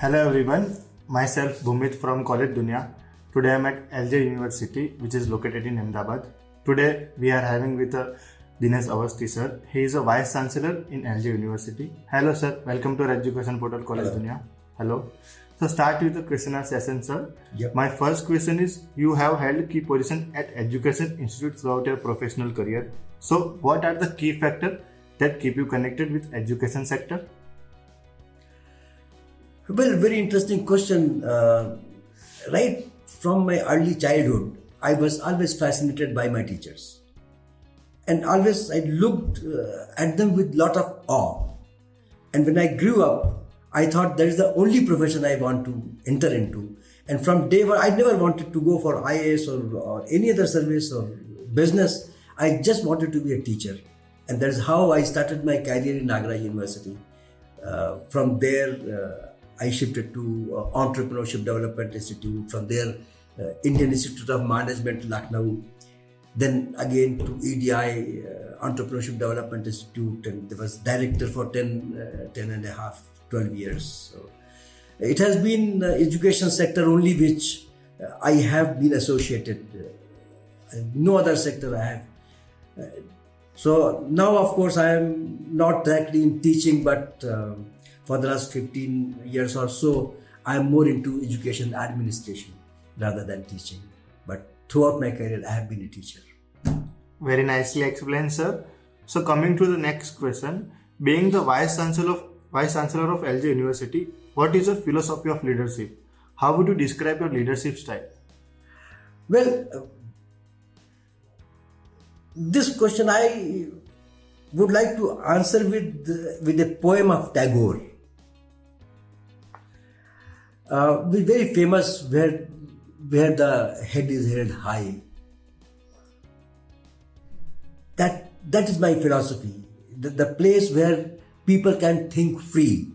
Hello everyone, myself Bhumit from Collegedunia. Today I am at LJ University, which is located in Ahmedabad. Today we are having with Dinesh Awasthi sir. He is a Vice-Chancellor in LJ University. Hello sir, welcome to our education portal Collegedunia. Hello. So start with the questionnaire session sir. Yep. My first question is, you have held key position at education institute throughout your professional career. So what are the key factors that keep you connected with education sector? Well, very interesting question. Right from my early childhood, I was always fascinated by my teachers. And always I looked at them with lot of awe. And when I grew up, I thought that is the only profession I want to enter into. And from day one, I never wanted to go for IAS or any other service or business. I just wanted to be a teacher. And that is how I started my career in Agra University. From there, I shifted to Entrepreneurship Development Institute. From there, Indian Institute of Management, Lucknow. Then again to EDI, Entrepreneurship Development Institute, and there was director for 10 and a half, 12 years. So it has been education sector only which I have been associated. No other sector I have. So now, of course, I am not directly in teaching, but for the last 15 years or so, I am more into education administration rather than teaching. But throughout my career, I have been a teacher. Very nicely explained, sir. So coming to the next question, being the Vice-Chancellor of LJ University, what is your philosophy of leadership? How would you describe your leadership style? Well, this question I would like to answer with a poem of Tagore. Very famous, where the head is held high. That is my philosophy. The place where people can think free,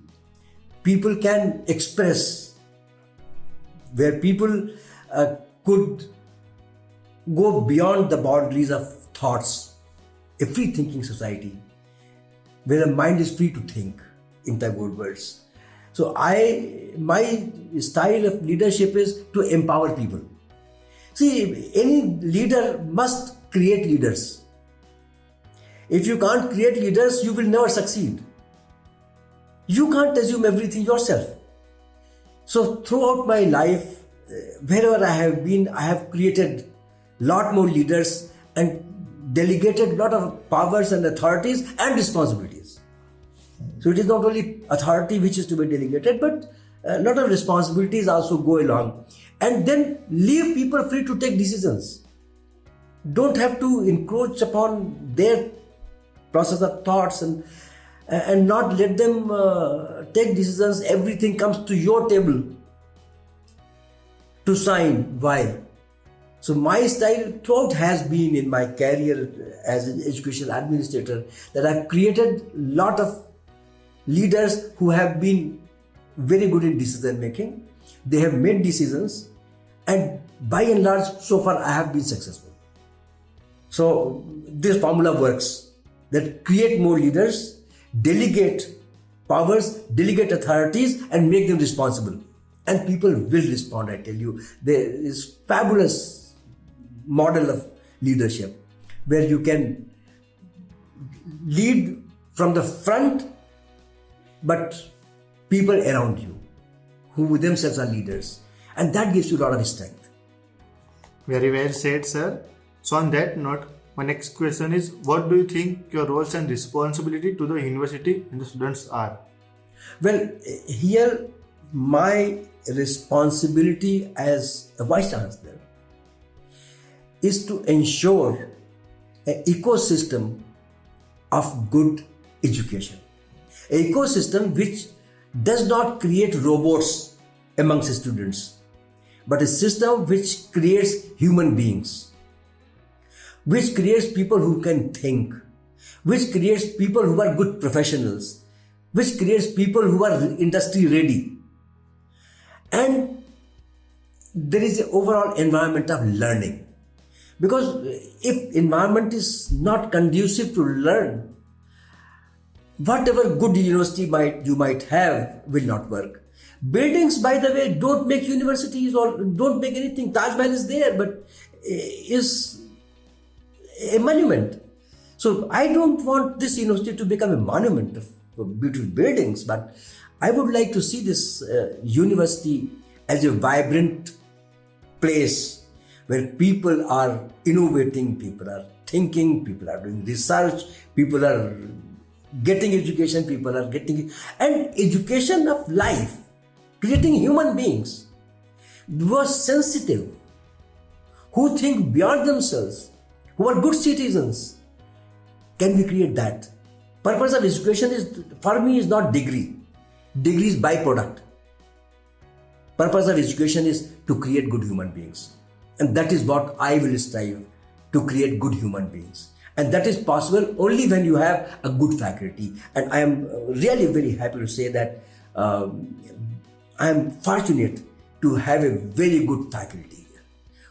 people can express, where people could go beyond the boundaries of thoughts, a free thinking society, where the mind is free to think, in Tagore words. So my style of leadership is to empower people. See, any leader must create leaders. If you can't create leaders, you will never succeed. You can't assume everything yourself. So throughout my life, wherever I have been, I have created lot more leaders and delegated lot of powers and authorities and responsibilities. So it is not only authority which is to be delegated, but a lot of responsibilities also go along. And then leave people free to take decisions. Don't have to encroach upon their process of thoughts and not let them take decisions. Everything comes to your table to sign. Why? So my style throughout has been in my career as an educational administrator that I've created a lot of leaders who have been very good in decision making. They have made decisions, and by and large, so far I have been successful. So this formula works, that create more leaders, delegate powers, delegate authorities, and make them responsible. And people will respond, I tell you. There is fabulous model of leadership where you can lead from the front, but people around you who themselves are leaders, and that gives you a lot of strength. Very well said, sir. So on that note, my next question is, what do you think your roles and responsibility to the university and the students are? Well, here my responsibility as a Vice-Chancellor is to ensure an ecosystem of good education. An ecosystem which does not create robots amongst students, but a system which creates human beings, which creates people who can think, which creates people who are good professionals, which creates people who are industry ready. And there is an overall environment of learning. Because if environment is not conducive to learn, whatever good university you might have will not work. Buildings, by the way, don't make universities or don't make anything. Taj Mahal is there, but is a monument. So I don't want this university to become a monument of beautiful buildings, but I would like to see this university as a vibrant place where people are innovating, people are thinking, people are doing research, people are getting education, people are getting and education of life, creating human beings who are sensitive, who think beyond themselves, who are good citizens. Can we create that? Purpose of education is, for me, is not degree. Degree is byproduct. Purpose of education is to create good human beings. And that is what I will strive, to create good human beings. And that is possible only when you have a good faculty. And I am really very happy to say that I am fortunate to have a very good faculty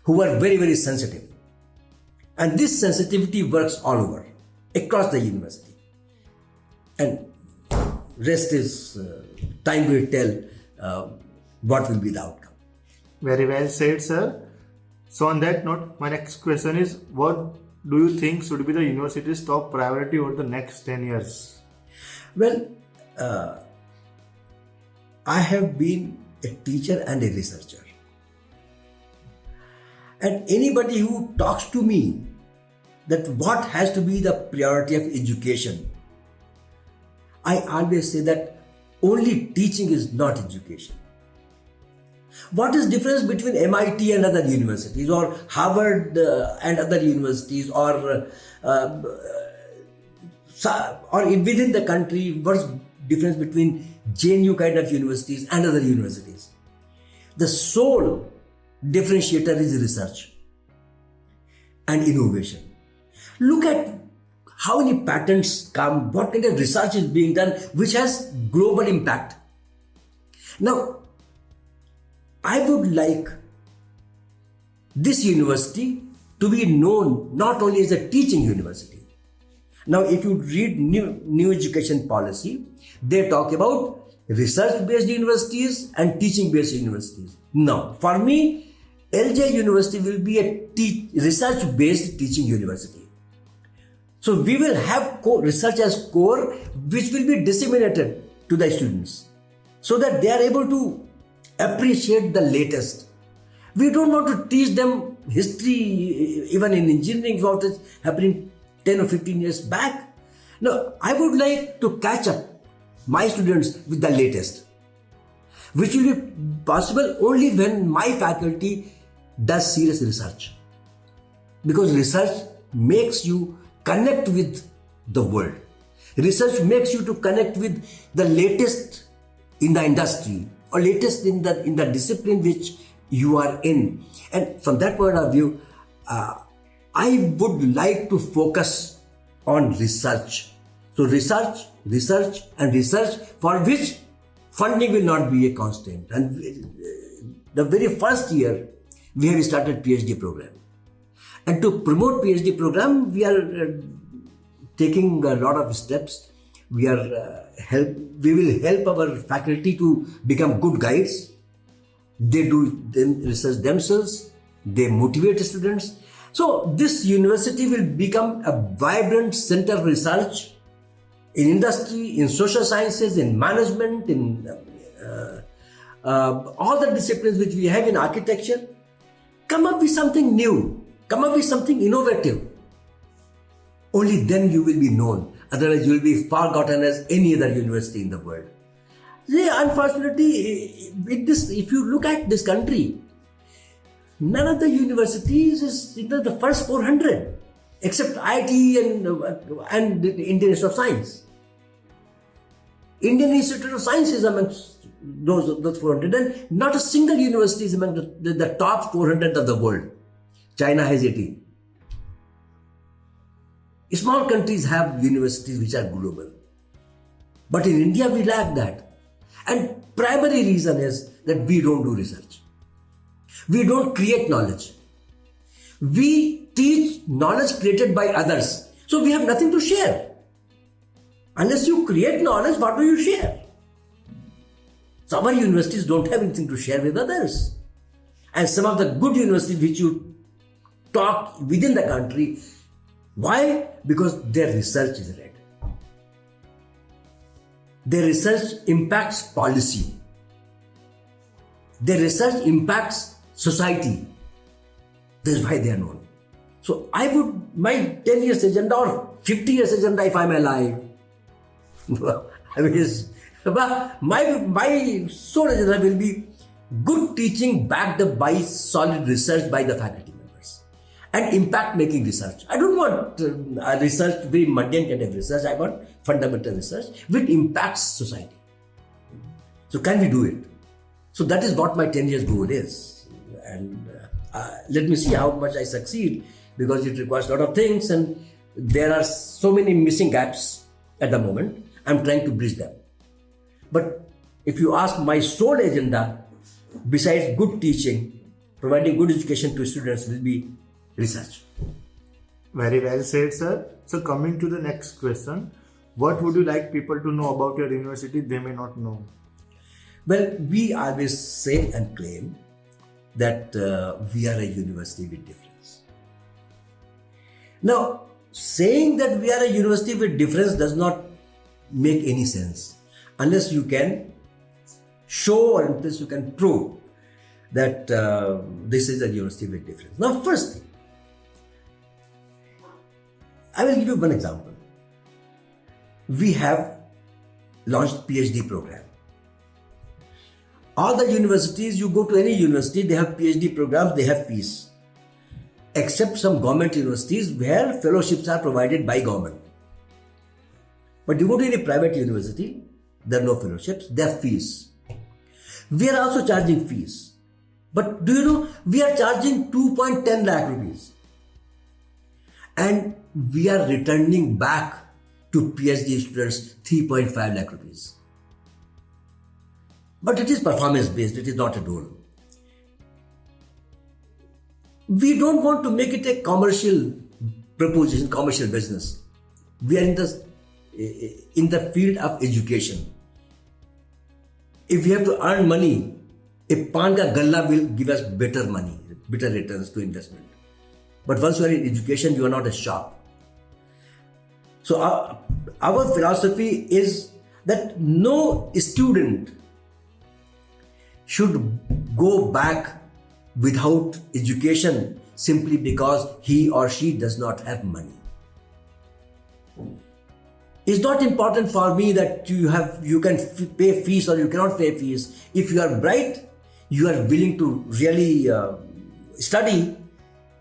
who are very, very sensitive. And this sensitivity works all over, across the university. And rest is, time will tell what will be the outcome. Very well said, sir. So on that note, my next question is, what do you think should be the university's top priority over the next 10 years? Well, I have been a teacher and a researcher. And anybody who talks to me that what has to be the priority of education, I always say that only teaching is not education. What is difference between MIT and other universities, or Harvard and other universities, or within the country? What is difference between JNU kind of universities and other universities? The sole differentiator is research and innovation. Look at how many patents come, what kind of research is being done, which has global impact. Now, I would like this university to be known not only as a teaching university. Now, if you read new education policy, they talk about research-based universities and teaching-based universities. Now, for me, LJ University will be a research-based teaching university. So we will have research as core, which will be disseminated to the students so that they are able to appreciate the latest. We don't want to teach them history, even in engineering, what is happening 10 or 15 years back. No, I would like to catch up my students with the latest, which will be possible only when my faculty does serious research. Because research makes you connect with the world. Research makes you to connect with the latest in the industry or latest in the discipline which you are in. And from that point of view, I would like to focus on research. So research, and research, for which funding will not be a constant. And the very first year, we have started PhD program. And to promote PhD program, we are taking a lot of steps. We will help our faculty to become good guides. They do research themselves. They motivate students. So this university will become a vibrant center of research in industry, in social sciences, in management, in all the disciplines which we have in architecture. Come up with something new. Come up with something innovative. Only then you will be known. Otherwise, you will be forgotten as any other university in the world. Yeah, unfortunately, with this, if you look at this country, none of the universities is the first 400, except IT and the Indian Institute of Science. Indian Institute of Science is amongst those 400, and not a single university is among the top 400 of the world. China has 18. Small countries have universities which are global. But in India, we lack that. And primary reason is that we don't do research. We don't create knowledge. We teach knowledge created by others. So we have nothing to share. Unless you create knowledge, what do you share? So our universities don't have anything to share with others. And some of the good universities which you talk within the country, why? Because their research is read. Their research impacts policy. Their research impacts society. That's why they are known. So I would, my 10 years agenda or 50 years agenda if I'm alive, I mean, my sole agenda will be good teaching backed up by solid research by the faculty members and impact making research. I don't want research, very mundane kind of research. I want fundamental research which impacts society. So can we do it? So that is what my 10 years goal is. And let me see how much I succeed, because it requires a lot of things and there are so many missing gaps at the moment. I'm trying to bridge them. But if you ask my sole agenda, besides good teaching, providing good education to students, will be research. Very well said, sir. So coming to the next question, what would you like people to know about your university they may not know? Well, we always say and claim that we are a university with difference. Now, saying that we are a university with difference does not make any sense unless you can show or unless you can prove that this is a university with difference. Now, first thing, I will give you one example. We have launched PhD program. All the universities, you go to any university, they have PhD programs, they have fees. Except some government universities where fellowships are provided by government. But you go to any private university, there are no fellowships, there are fees. We are also charging fees. But do you know, we are charging 2.10 lakh rupees. And we are returning back to PhD students 3.5 lakh rupees. But it is performance based, it is not a role. We don't want to make it a commercial proposition, commercial business. We are in the field of education. If we have to earn money, a pan ka galla will give us better money, better returns to investment. But once you are in education, you are not a shop. So our philosophy is that no student should go back without education simply because he or she does not have money. It's not important for me that you can pay fees or you cannot pay fees. If you are bright, you are willing to really study,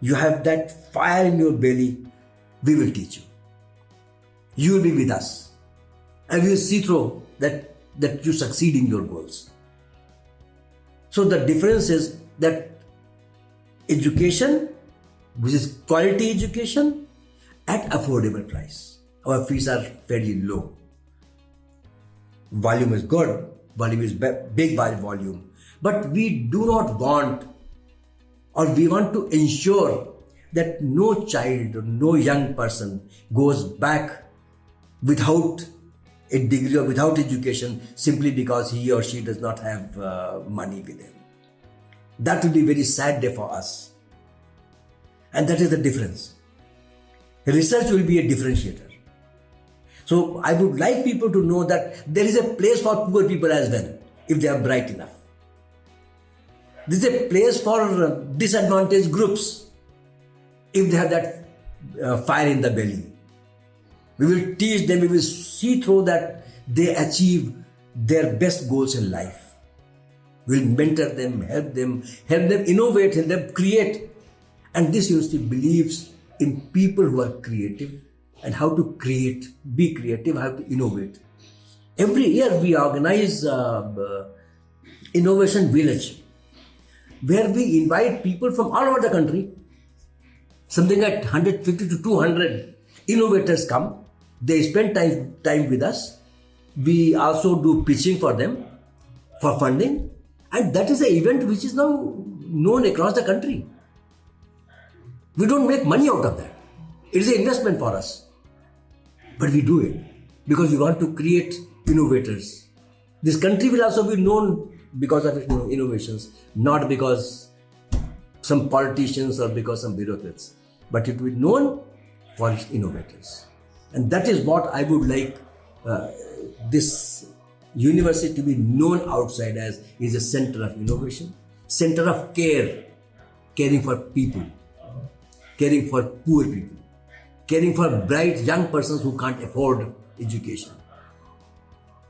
you have that fire in your belly, we will teach you. You will be with us and we will see through that you succeed in your goals. So the difference is that education, which is quality education at affordable price. Our fees are fairly low. Volume is good, volume is big volume. But we do not want, or we want to ensure that no child or no young person goes back without a degree or without education simply because he or she does not have money with him. That will be a very sad day for us. And that is the difference. Research will be a differentiator. So I would like people to know that there is a place for poor people as well, if they are bright enough. There is a place for disadvantaged groups, if they have that fire in the belly. We will teach them, we will see through that they achieve their best goals in life. We will mentor them, help them innovate, help them create. And this university believes in people who are creative and how to create, be creative, how to innovate. Every year we organize Innovation Village, where we invite people from all over the country. Something like 150 to 200 innovators come. They spend time with us. We also do pitching for them for funding. And that is an event which is now known across the country. We don't make money out of that. It is an investment for us. But we do it because we want to create innovators This country will also be known because of its innovations, not because some politicians or because some bureaucrats, but it will be known for its innovators. And that is what I would like this university to be known outside as, is a center of innovation, center of care, caring for people, caring for poor people, caring for bright young persons who can't afford education.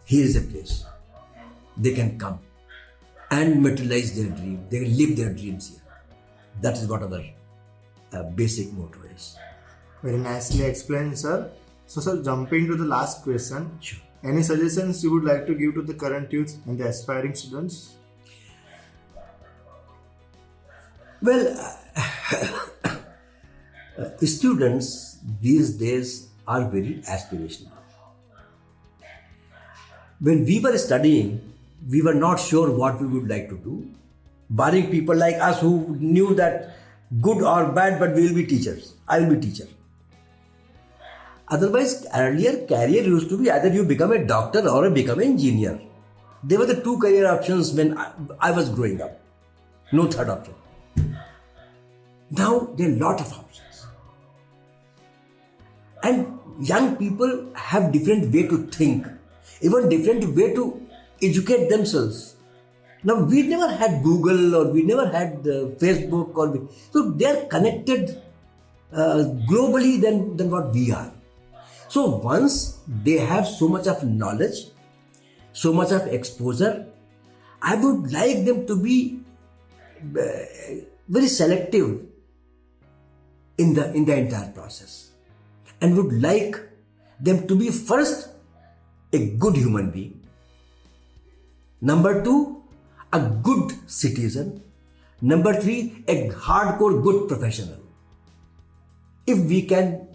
Here is a place they can come and materialize their dream. They can live their dreams here. That is what our basic motto is. Very nicely explained, sir. So, sir, jumping to the last question. Sure. Any suggestions you would like to give to the current youth and the aspiring students? Well, students these days are very aspirational. When we were studying, we were not sure what we would like to do, barring people like us who knew that good or bad, but we will be teachers. I will be teacher. Otherwise, earlier career used to be either you become a doctor or become an engineer. They were the two career options when I was growing up. No third option. Now there are a lot of options. And young people have different way to think, even different way to educate themselves. Now we never had Google or we never had Facebook so they are connected globally than what we are. So once they have so much of knowledge, so much of exposure, I would like them to be very selective in the entire process, and would like them to be first a good human being, number 2 a good citizen, number 3 a hardcore good professional. If we can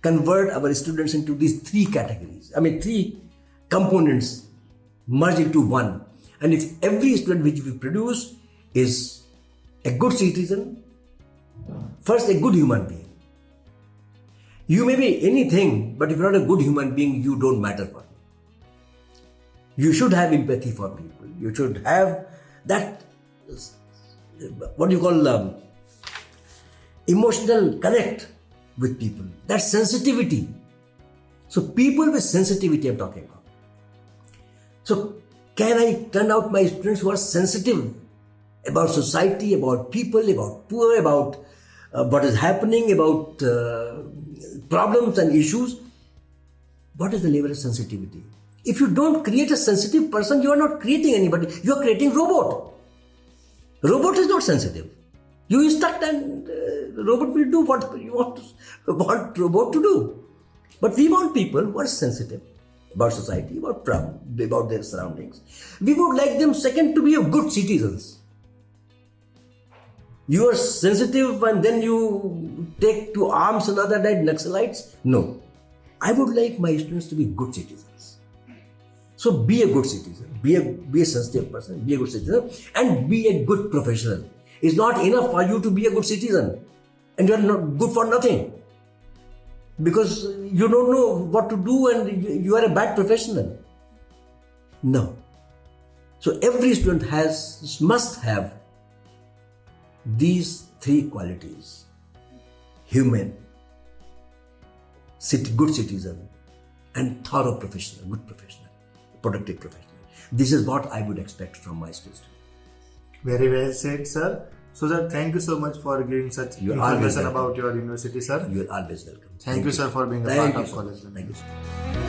convert our students into these 3 categories, 3 components merge into one, and if every student which we produce is a good citizen, first a good human being. You may be anything, but if you're not a good human being, you don't matter for me. You should have empathy for people. You should have that, what you call emotional connect with people. That sensitivity. So people with sensitivity I'm talking about. So can I turn out my students who are sensitive about society, about people, about poor, about what is happening, about problems and issues? What is the level of sensitivity? If you don't create a sensitive person, you are not creating anybody. You are creating robot. Robot is not sensitive. You instruct and robot will do what you want robot to do. But we want people who are sensitive about society, about problem, about their surroundings. We would like them second to be a good citizens. You are sensitive and then you take to arms and other like Naxalites? No. I would like my students to be good citizens. So be a good citizen, be a sensitive person, be a good citizen, and be a good professional. It's not enough for you to be a good citizen and you are not good for nothing because you don't know what to do and you are a bad professional. No. So every student must have these 3 qualities: human, good citizen, and thorough professional, good professional, productive professional. This is what I would expect from my students. Very well said, sir. So, sir, thank you so much for giving such information about your university, sir. You are always welcome. Thank you, sir, for being a part of college. Thank you, sir.